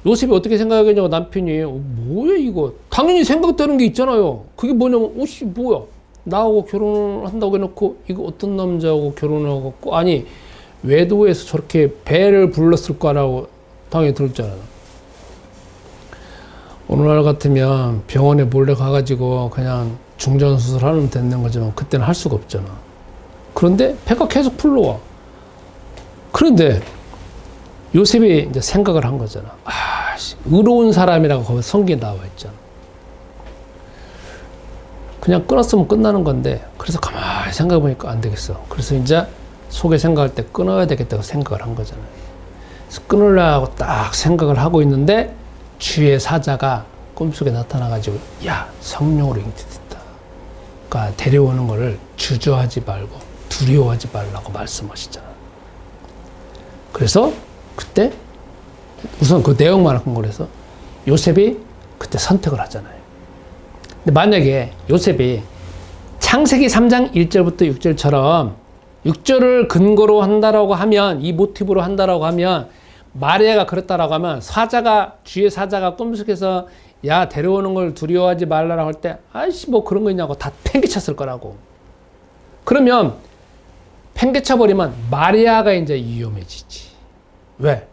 요셉이 어떻게 생각하겠냐고 남편이. 뭐야 이거. 당연히 생각되는 게 있잖아요. 그게 뭐냐면 뭐야 나하고 결혼을 한다고 해놓고 이거 어떤 남자하고 결혼하고, 아니 외도에서 저렇게 배를 불렀을 거라고 당연히 들었잖아요. 오늘날 같으면 병원에 몰래 가가지고 그냥 중전수술하면 되는 거지만 그때는 할 수가 없잖아. 그런데 배가 계속 불러와. 그런데 요셉이 이제 생각을 한 거잖아. 의로운 사람이라고 거기 성경에 나와 있잖아. 그냥 끊었으면 끝나는 건데, 그래서 가만히 생각해보니까 안 되겠어. 그래서 이제 속에 생각할 때 끊어야 되겠다고 생각을 한 거잖아요. 그래서 끊으려고 딱 생각을 하고 있는데 주의 사자가 꿈속에 나타나가지고 야, 성령으로 잉태됐다. 그러니까 데려오는 거를 주저하지 말고 두려워하지 말라고 말씀하시잖아. 그래서 그때 우선 그 내용만 한 거라서 요셉이 그때 선택을 하잖아요. 근데 만약에 요셉이 창세기 3장 1절부터 6절처럼 6절을 근거로 한다라고 하면, 이 모티브로 한다라고 하면, 마리아가 그랬다라고 하면 주의 사자가 꿈속에서 야 데려오는 걸 두려워하지 말라라고 할 때 아이씨 뭐 그런 거 있냐고 다 팽개쳤을 거라고. 그러면 팽개쳐버리면 마리아가 이제 위험해지지. 왜?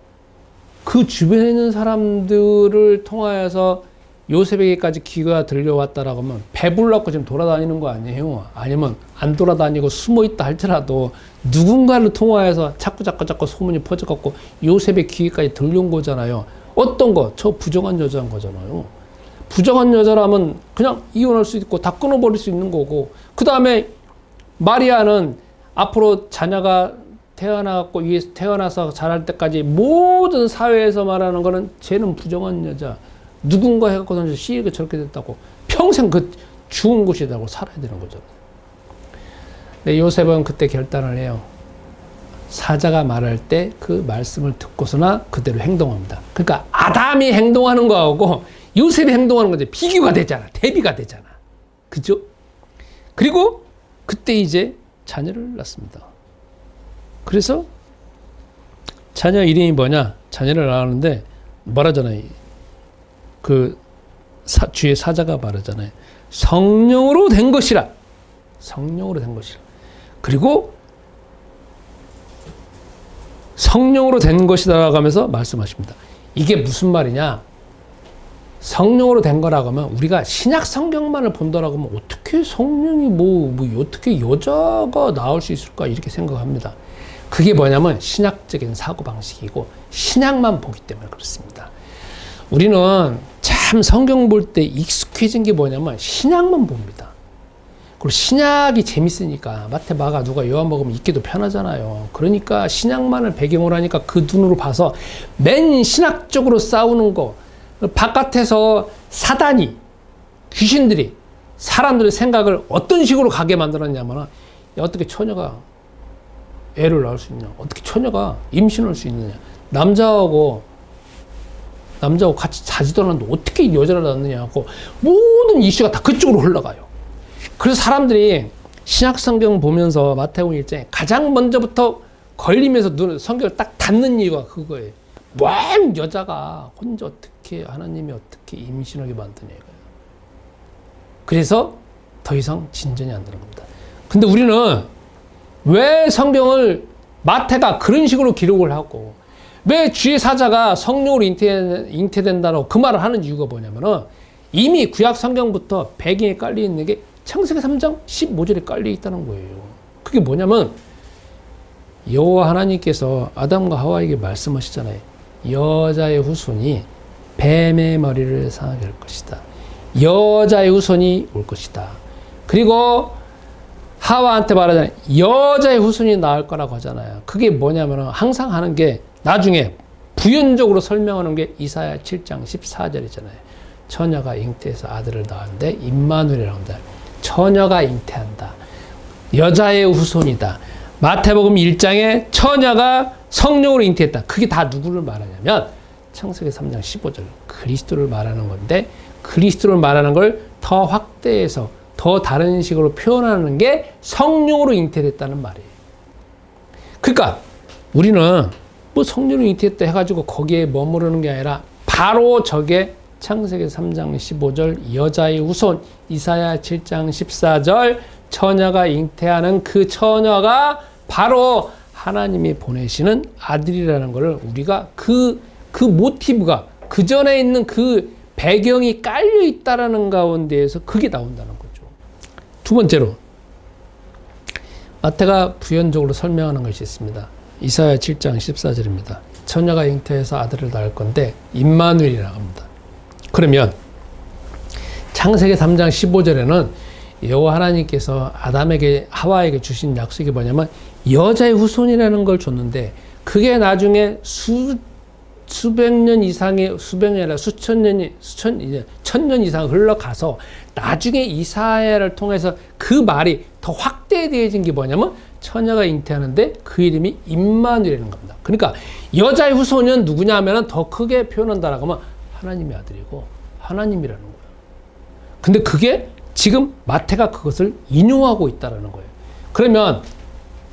그 주변에 있는 사람들을 통하여서 요셉에게까지 기가 들려왔다라고 하면 배불렀고 지금 돌아다니는 거 아니에요? 아니면 안 돌아다니고 숨어있다 할지라도 누군가를 통하여서 자꾸 소문이 퍼져갖고 요셉의 귀에까지 들려온 거잖아요. 어떤 거? 저 부정한 여자인 거잖아요. 부정한 여자라면 그냥 이혼할 수 있고 다 끊어버릴 수 있는 거고, 그 다음에 마리아는 앞으로 자녀가 태어나서 자랄 때까지 모든 사회에서 말하는 거는 쟤는 부정한 여자, 누군가 해갖고는 씨에게 저렇게 됐다고 평생 그 죽은 곳이라고 살아야 되는 거잖아요. 근데 요셉은 그때 결단을 해요. 사자가 말할 때 그 말씀을 듣고서나 그대로 행동합니다. 그러니까 아담이 행동하는 거하고 요셉이 행동하는 거지 비교가 되잖아. 대비가 되잖아. 그죠? 그리고 그때 이제 자녀를 낳습니다. 그래서 자녀 이름이 뭐냐? 자녀를 낳았는데 말하잖아요. 주의 사자가 말하잖아요. 성령으로 된 것이라. 성령으로 된 것이라. 그리고 성령으로 된 것이다라고 하면서 말씀하십니다. 이게 무슨 말이냐? 성령으로 된 거라고 하면 우리가 신약 성경만을 본다라고 하면 어떻게 성령이 어떻게 여자가 나올 수 있을까 이렇게 생각합니다. 그게 뭐냐면 신약적인 사고방식이고 신약만 보기 때문에 그렇습니다. 우리는 참 성경 볼 때 익숙해진 게 뭐냐면 신약만 봅니다. 그리고 신약이 재밌으니까 마태, 마가, 누가, 요한복음 읽기도 편하잖아요. 그러니까 신약만을 배경으로 하니까 그 눈으로 봐서 맨 신학적으로 싸우는 거, 바깥에서 사단이, 귀신들이 사람들의 생각을 어떤 식으로 가게 만들었냐면, 어떻게 처녀가 애를 낳을 수 있냐, 어떻게 처녀가 임신할 수 있느냐, 남자하고 같이 자지도 않았는데 어떻게 여자를 낳느냐 하고 모든 이슈가 다 그쪽으로 흘러가요. 그래서 사람들이 신약 성경 보면서 마태복음 1장에 가장 먼저부터 걸리면서 성경을 딱 닫는 이유가 그거예요. 왜 여자가 혼자 어떻게 하나님이 어떻게 임신하게 만드냐 이거예요. 그래서 더 이상 진전이 안 되는 겁니다. 근데 우리는 왜 성경을 마태가 그런 식으로 기록을 하고 왜 주의 사자가 성령으로 잉태된다고 그 말을 하는 이유가 뭐냐면은 이미 구약 성경부터 배경에 깔려 있는 게 창세기 3장 15절에 깔려 있다는 거예요. 그게 뭐냐면 여호와 하나님께서 아담과 하와에게 말씀하시잖아요. 여자의 후손이 뱀의 머리를 상하게 할 것이다. 여자의 후손이 올 것이다. 그리고 하와한테 말하잖아요. 여자의 후손이 나올 거라고 하잖아요. 그게 뭐냐면 항상 하는 게 나중에 부연적으로 설명하는 게 이사야 7장 14절이잖아요. 처녀가 잉태해서 아들을 낳았는데 임마누엘이라고 한다. 처녀가 잉태한다. 여자의 후손이다. 마태복음 1장에 처녀가 성령으로 잉태했다. 그게 다 누구를 말하냐면 창세기 3장 15절 그리스도를 말하는 건데 그리스도를 말하는 걸 더 확대해서 더 다른 식으로 표현하는 게 성령으로 잉태됐다는 말이에요. 그러니까 우리는 뭐 성령으로 잉태했다 해가지고 거기에 머무르는 게 아니라 바로 저게 창세기 3장 15절 여자의 후손 이사야 7장 14절 처녀가 잉태하는 그 처녀가 바로 하나님이 보내시는 아들이라는 것을 우리가 그 모티브가 그 전에 있는 그 배경이 깔려 있다라는 가운데에서 그게 나온다는 거죠. 두 번째로 마태가 부연적으로 설명하는 것이 있습니다. 이사야 7장 14절입니다. 처녀가 잉태해서 아들을 낳을 건데 임마누엘이라고 합니다. 그러면 창세기 3장 15절에는 여호와 하나님께서 아담에게 하와에게 주신 약속이 뭐냐면 여자의 후손이라는 걸 줬는데 그게 나중에 수백 년 이상의 수백년이 아니라 천년 이상 흘러가서 나중에 이사야를 통해서 그 말이 더 확대되어진 게 뭐냐면 처녀가 잉태하는데 그 이름이 임마누엘이라는 겁니다. 그러니까 여자의 후손은 누구냐 하면 더 크게 표현한다라고 하면 하나님의 아들이고 하나님이라는 거예요. 근데 그게 지금 마태가 그것을 인용하고 있다는 거예요. 그러면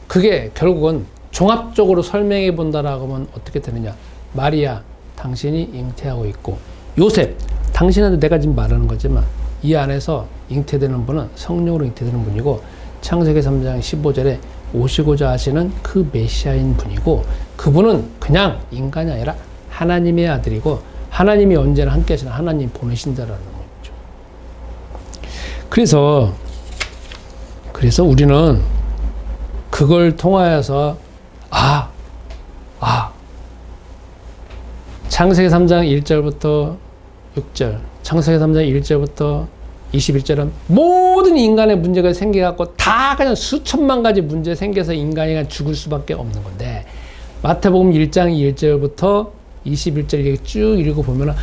그게 결국은 종합적으로 설명해 본다라고 하면 어떻게 되느냐. 마리아, 당신이 잉태하고 있고 요셉, 당신한테 내가 지금 말하는 거지만 이 안에서 잉태되는 분은 성령으로 잉태되는 분이고 창세기 3장 15절에 오시고자 하시는 그 메시아인 분이고 그분은 그냥 인간이 아니라 하나님의 아들이고 하나님이 언제나 함께 하시는 하나님 보내신다라는 거죠. 그래서 우리는 그걸 통하여서 창세기 3장 1절부터 6절, 창세기 3장 1절부터 21절은 모든 인간의 문제가 생겨갖고 다 그냥 수천만 가지 문제 생겨서 인간이 그냥 죽을 수밖에 없는 건데 마태복음 1장 1절부터 21절 쭉 읽어보면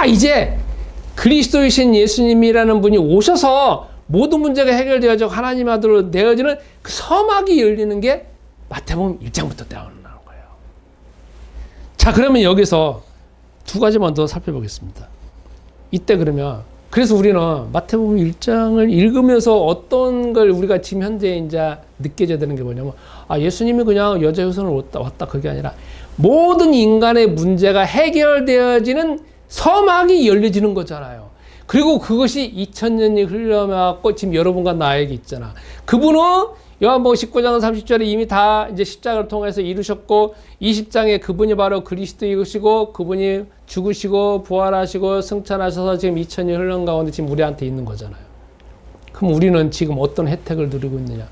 이제 그리스도이신 예수님이라는 분이 오셔서 모든 문제가 해결되어져 하나님 아들로 내어지는 그 서막이 열리는 게 마태복음 1장부터 나오는 거예요. 자, 그러면 여기서 두 가지만 더 살펴보겠습니다. 이때 그래서 우리는 마태복음 1장을 읽으면서 어떤 걸 우리가 지금 현재 이제 느껴져야 되는 게 뭐냐면 예수님이 그냥 여자 후손으로 왔다 그게 아니라 모든 인간의 문제가 해결되어지는 서막이 열려지는 거잖아요. 그리고 그것이 2000년이 흘러가고 지금 여러분과 나에게 있잖아. 그분은 요한복음 19장 30절에 이미 다 이제 십자가를 통해서 이루셨고 20장에 그분이 바로 그리스도이시고 그분이 죽으시고 부활하시고 승천하셔서 지금 2000년이 흘러간 가운데 지금 우리한테 있는 거잖아요. 그럼 우리는 지금 어떤 혜택을 누리고 있느냐?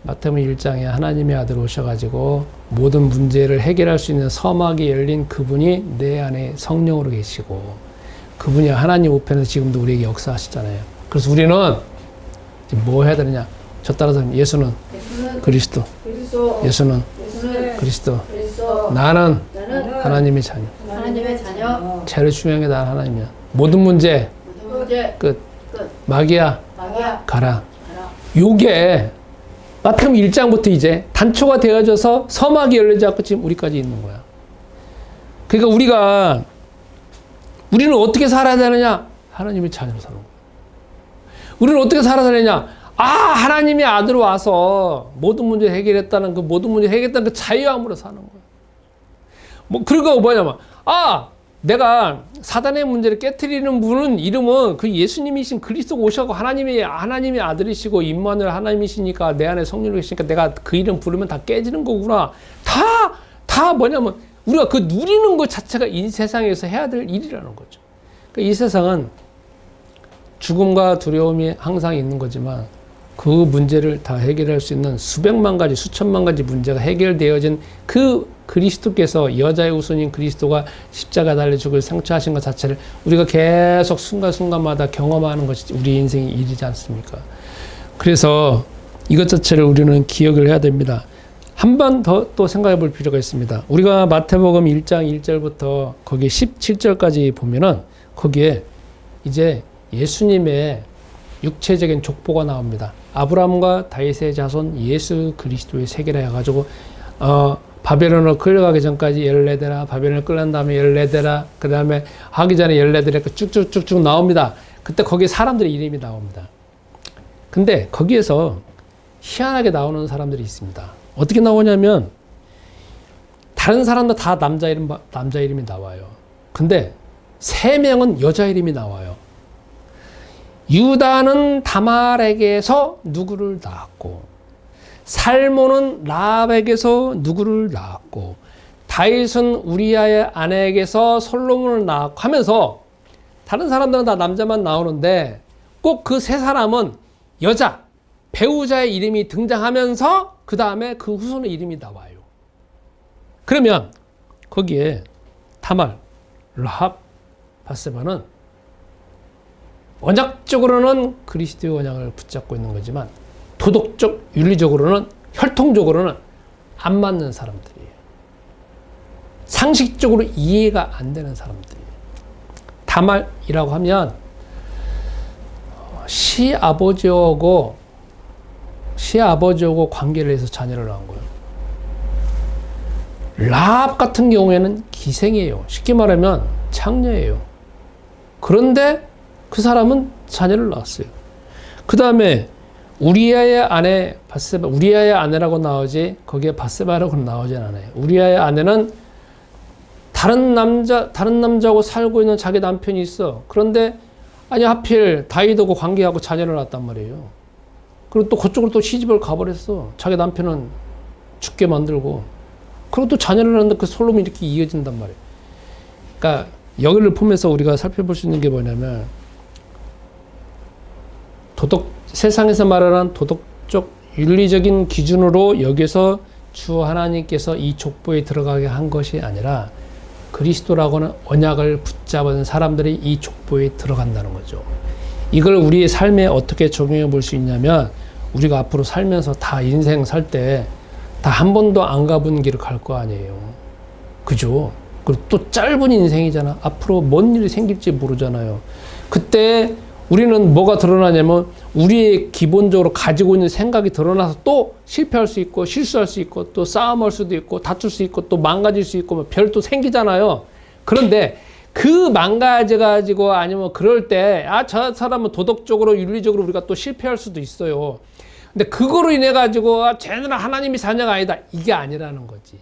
마태복음 1장에 하나님의 아들 오셔가지고 모든 문제를 해결할 수 있는 서막이 열린 그분이 내 안에 성령으로 계시고 그분이 하나님 우편에서 지금도 우리에게 역사하시잖아요. 그래서 우리는 뭐 해야 되느냐? 저 따라서 예수는 그리스도. 예수는 그리스도. 나는 하나님의 자녀. 죄를 추명해 난 하나님이야. 모든 문제 끝. 마귀야 가라. 요게 마태복음 1장부터 이제 단초가 되어져서 서막이 열려져 갖고 지금 우리까지 있는 거야. 그러니까 우리는 어떻게 살아야 되느냐? 하나님의 자녀로 사는 거야. 우리는 어떻게 살아야 되느냐? 하나님의 아들 와서 모든 문제 해결했다는 그 모든 문제 해결했다는 그 자유함으로 사는 거야. 그러니까 뭐냐면 내가 사단의 문제를 깨트리는 분은 이름은 그 예수님이신 그리스도가 오셔서 하나님의 아들이시고 임마누엘 하나님이시니까 내 안에 성령이 계시니까 내가 그 이름 부르면 다 깨지는 거구나. 다 뭐냐면 우리가 그 누리는 것 자체가 이 세상에서 해야 될 일이라는 거죠. 그러니까 이 세상은 죽음과 두려움이 항상 있는 거지만 그 문제를 다 해결할 수 있는 수백만 가지, 수천만 가지 문제가 해결되어진 그 그리스도께서 여자의 후손인 그리스도가 십자가 달려 죽을 생처하신 것 자체를 우리가 계속 순간순간마다 경험하는 것이 우리 인생의 일이지 않습니까? 그래서 이것 자체를 우리는 기억을 해야 됩니다. 한 번 더 또 생각해 볼 필요가 있습니다. 우리가 마태복음 1장 1절부터 거기 17절까지 보면은 거기에 이제 예수님의 육체적인 족보가 나옵니다. 아브라함과 다윗의 자손 예수 그리스도의 세계라 해가지고 바벨론으로 끌려가기 전까지 14대라, 바벨론을 끌려간 다음에 14대라, 그 다음에 하기 전에 14대라 쭉쭉쭉쭉 나옵니다. 그때 거기에 사람들의 이름이 나옵니다. 근데 거기에서 희한하게 나오는 사람들이 있습니다. 어떻게 나오냐면 다른 사람도 다 남자 이름이 나와요. 근데 3명은 여자 이름이 나와요. 유다는 다말에게서 누구를 낳았고, 살몬은 라합에게서 누구를 낳았고, 다윗은 우리아의 아내에게서 솔로몬을 낳았고 하면서 다른 사람들은 다 남자만 나오는데 꼭 그 3사람은 여자, 배우자의 이름이 등장하면서 그 다음에 그 후손의 이름이 나와요. 그러면 거기에 다말, 라합, 바세바는 언약적으로는 그리스도의 언약을 붙잡고 있는 거지만 도덕적, 윤리적으로는, 혈통적으로는 안 맞는 사람들이에요. 상식적으로 이해가 안 되는 사람들이에요. 다말이라고 하면 시아버지하고 관계를 해서 자녀를 낳은 거예요. 라합 같은 경우에는 기생이에요. 쉽게 말하면 창녀예요. 그런데 그 사람은 자녀를 낳았어요. 그 다음에 우리아의 아내 바세바, 우리아의 아내라고 나오지 거기에 바세바라고 나오진 않아요. 우리아의 아내는 다른 남자하고 살고 있는 자기 남편이 있어. 그런데 아니 하필 다윗하고 관계하고 자녀를 낳았단 말이에요. 그리고 또 그쪽으로 또 시집을 가버렸어. 자기 남편은 죽게 만들고. 그리고 또 자녀를 낳는데 그 솔로몬이 이렇게 이어진단 말이에요. 그러니까 여기를 보면서 우리가 살펴볼 수 있는 게 뭐냐면 세상에서 말하는 도덕적 윤리적인 기준으로 여기서 주 하나님께서 이 족보에 들어가게 한 것이 아니라 그리스도라고는 언약을 붙잡은 사람들이 이 족보에 들어간다는 거죠. 이걸 우리의 삶에 어떻게 적용해 볼 수 있냐면 우리가 앞으로 살면서 다 인생 살 때 다 한 번도 안 가본 길을 갈 거 아니에요. 그죠? 그리고 또 짧은 인생이잖아. 앞으로 뭔 일이 생길지 모르잖아요. 그때 우리는 뭐가 드러나냐면 우리의 기본적으로 가지고 있는 생각이 드러나서 또 실패할 수 있고 실수할 수 있고 또 싸움할 수도 있고 다툴 수 있고 또 망가질 수 있고 별도 생기잖아요. 그런데 그 망가져가지고 아니면 그럴 때 저 사람은 도덕적으로 윤리적으로 우리가 또 실패할 수도 있어요. 근데 그거로 인해 가지고 쟤는 하나님이 자녀가 아니다 이게 아니라는 거지.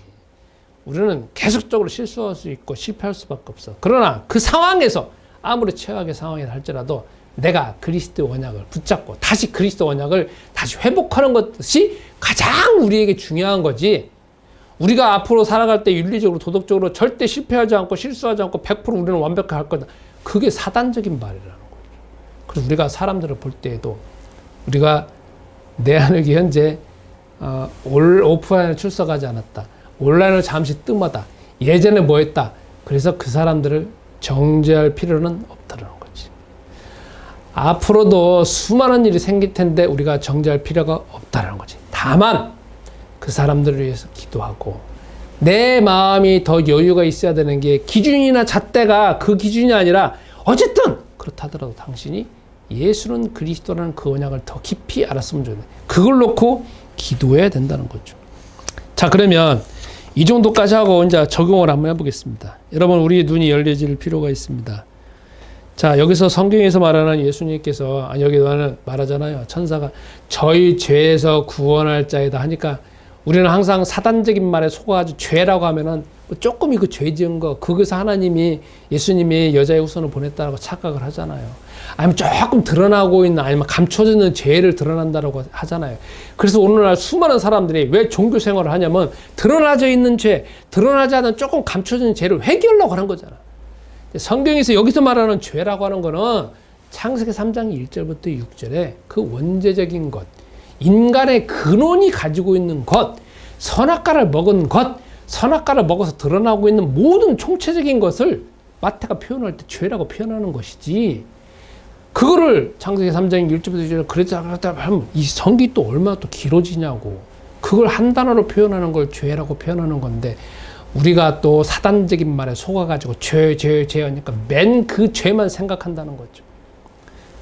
우리는 계속적으로 실수할 수 있고 실패할 수밖에 없어. 그러나 그 상황에서 아무리 최악의 상황이 할지라도 내가 그리스도 언약을 붙잡고 다시 그리스도 언약을 다시 회복하는 것이 가장 우리에게 중요한 거지. 우리가 앞으로 살아갈 때 윤리적으로 도덕적으로 절대 실패하지 않고 실수하지 않고 100% 우리는 완벽할 거다. 그게 사단적인 말이라는 거죠. 그래서 우리가 사람들을 볼 때에도 우리가 내 안에 현재 오프라인에 출석하지 않았다. 온라인을 잠시 뜸하다. 예전에 뭐 했다. 그래서 그 사람들을 정죄할 필요는 없다는 거지. 앞으로도 수많은 일이 생길 텐데 우리가 정죄할 필요가 없다는 거지. 다만 그 사람들을 위해서 기도하고 내 마음이 더 여유가 있어야 되는 게 기준이나 잣대가 그 기준이 아니라 어쨌든 그렇다 하더라도 당신이 예수는 그리스도라는 그 언약을 더 깊이 알았으면 좋겠네. 그걸 놓고 기도해야 된다는 거죠. 자, 그러면 이 정도까지 하고 이제 적용을 한번 해보겠습니다. 여러분, 우리의 눈이 열려질 필요가 있습니다. 자, 여기서 성경에서 말하는 예수님께서, 여기 말하잖아요. 천사가 저희 죄에서 구원할 자이다 하니까 우리는 항상 사단적인 말에 속아가지고 죄라고 하면은 뭐 조금 이거 죄 지은 거, 거기서 하나님이 예수님이 여자의 후손을 보냈다고 착각을 하잖아요. 아니면 조금 드러나고 있는, 아니면 감춰져 있는 죄를 드러난다고 하잖아요. 그래서 오늘날 수많은 사람들이 왜 종교 생활을 하냐면 드러나져 있는 죄, 드러나지 않은 조금 감춰져 있는 죄를 회개하려고 하는 거잖아. 성경에서 여기서 말하는 죄라고 하는 거는 창세기 3장 1절부터 6절에 그 원죄적인 것, 인간의 근원이 가지고 있는 것, 선악과를 먹은 것, 선악과를 먹어서 드러나고 있는 모든 총체적인 것을 마태가 표현할 때 죄라고 표현하는 것이지, 그거를 창세기 3장 1절부터 6절에 그랬다 하면 이 성기 또 얼마나 또 길어지냐고. 그걸 한 단어로 표현하는 걸 죄라고 표현하는 건데, 우리가 또 사단적인 말에 속아가지고 죄 하니까 맨 그 죄만 생각한다는 거죠.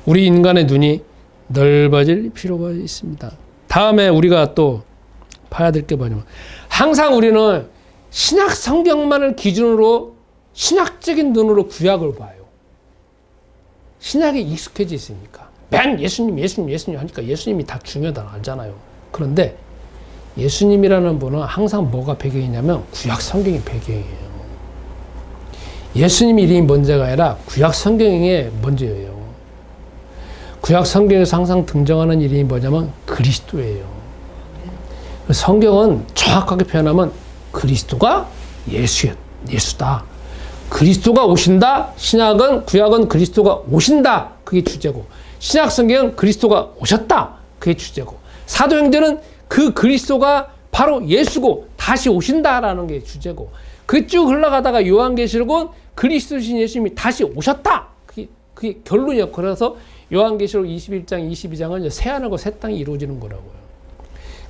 우리 인간의 눈이 넓어질 필요가 있습니다. 다음에 우리가 또 봐야 될 게 뭐냐면, 항상 우리는 신약 성경만을 기준으로 신학적인 눈으로 구약을 봐요. 신약에 익숙해져 있으니까. 맨 예수님 하니까 예수님이 다 중요하다 알잖아요. 그런데 예수님이라는 분은 항상 뭐가 배경이냐면 구약 성경이 배경이에요. 예수님 이름이 먼저가 아니라 구약 성경이 먼저예요. 구약 성경에서 항상 등장하는 이름이 뭐냐면 그리스도예요. 성경은 정확하게 표현하면 그리스도가 예수다. 그리스도가 오신다. 구약은 그리스도가 오신다. 그게 주제고, 신약 성경은 그리스도가 오셨다. 그게 주제고, 사도행전은 그 그리스도가 바로 예수고 다시 오신다라는 게 주제고, 그 쭉 흘러가다가 요한계시록은 그리스도신 예수님이 다시 오셨다. 그게 결론이에요. 그래서 요한계시록 21장, 22장은 새 하늘과 새 땅이 이루어지는 거라고요.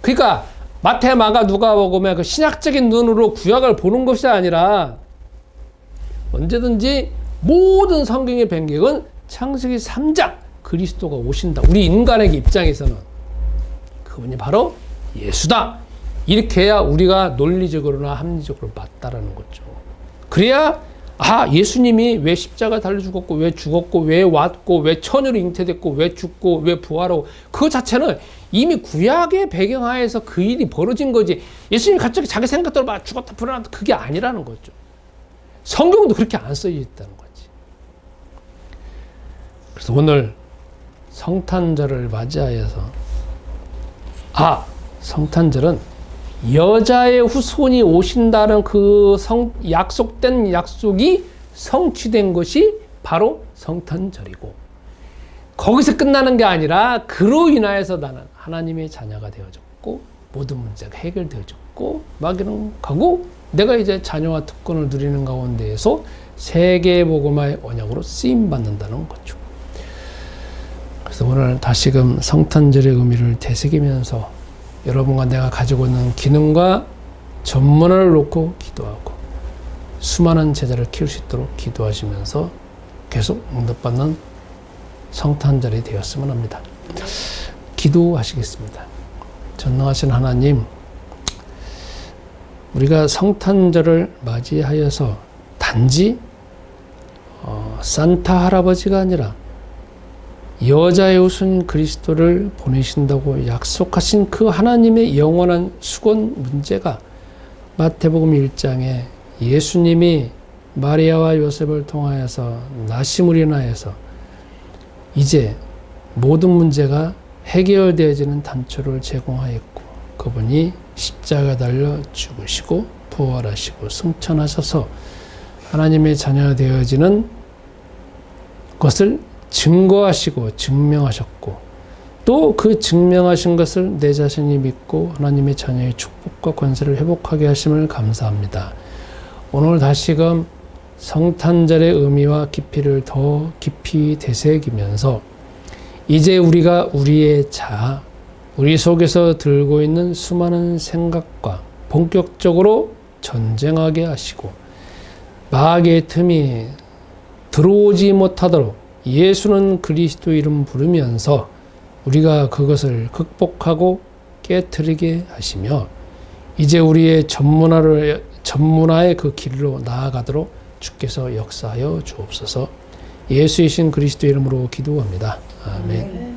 그러니까 마태, 마가, 누가복음의 그 신학적인 눈으로 구약을 보는 것이 아니라 언제든지 모든 성경의 변경은 창세기 3장 그리스도가 오신다. 우리 인간의 입장에서는 그분이 바로 예수다. 이렇게 해야 우리가 논리적으로나 합리적으로 맞다라는 거죠. 그래야 예수님이 왜 십자가 달려 죽었고, 왜 죽었고, 왜 왔고, 왜 천으로 잉태됐고, 왜 죽고, 왜 부활하고, 그거 자체는 이미 구약의 배경하에서 그 일이 벌어진 거지, 예수님이 갑자기 자기 생각대로 막 죽었다 불어났다, 그게 아니라는 거죠. 성경도 그렇게 안 써져 있다는 거지. 그래서 오늘 성탄절을 맞이하여서 성탄절은 여자의 후손이 오신다는 그 약속된 약속이 성취된 것이 바로 성탄절이고, 거기서 끝나는 게 아니라 그로 인하여서 나는 하나님의 자녀가 되어졌고 모든 문제가 해결되어졌고 막 이런 가고, 내가 이제 자녀와 특권을 누리는 가운데에서 세계복음화의 언약으로 쓰임받는다는 거죠. 그래서 오늘 다시금 성탄절의 의미를 되새기면서 여러분과 내가 가지고 있는 기능과 전문을 놓고 기도하고 수많은 제자를 키울 수 있도록 기도하시면서 계속 응답받는 성탄절이 되었으면 합니다. 기도하시겠습니다. 전능하신 하나님, 우리가 성탄절을 맞이하여서 단지 산타 할아버지가 아니라 여자의 후손 그리스도를 보내신다고 약속하신 그 하나님의 영원한 수건 문제가 마태복음 1장에 예수님이 마리아와 요셉을 통하여서 나심을 인하여서 이제 모든 문제가 해결되어지는 단초를 제공하였고, 그분이 십자가 달려 죽으시고 부활하시고 승천하셔서 하나님의 자녀 되어지는 것을 증거하시고 증명하셨고, 또 그 증명하신 것을 내 자신이 믿고 하나님의 자녀의 축복과 권세를 회복하게 하심을 감사합니다. 오늘 다시금 성탄절의 의미와 깊이를 더 깊이 되새기면서 이제 우리가 우리의 자아, 우리 속에서 들고 있는 수많은 생각과 본격적으로 전쟁하게 하시고 마귀의 틈이 들어오지 못하도록 예수는 그리스도 이름 부르면서 우리가 그것을 극복하고 깨트리게 하시며, 이제 우리의 전문화의 그 길로 나아가도록 주께서 역사하여 주옵소서. 예수이신 그리스도 이름으로 기도합니다. 아멘.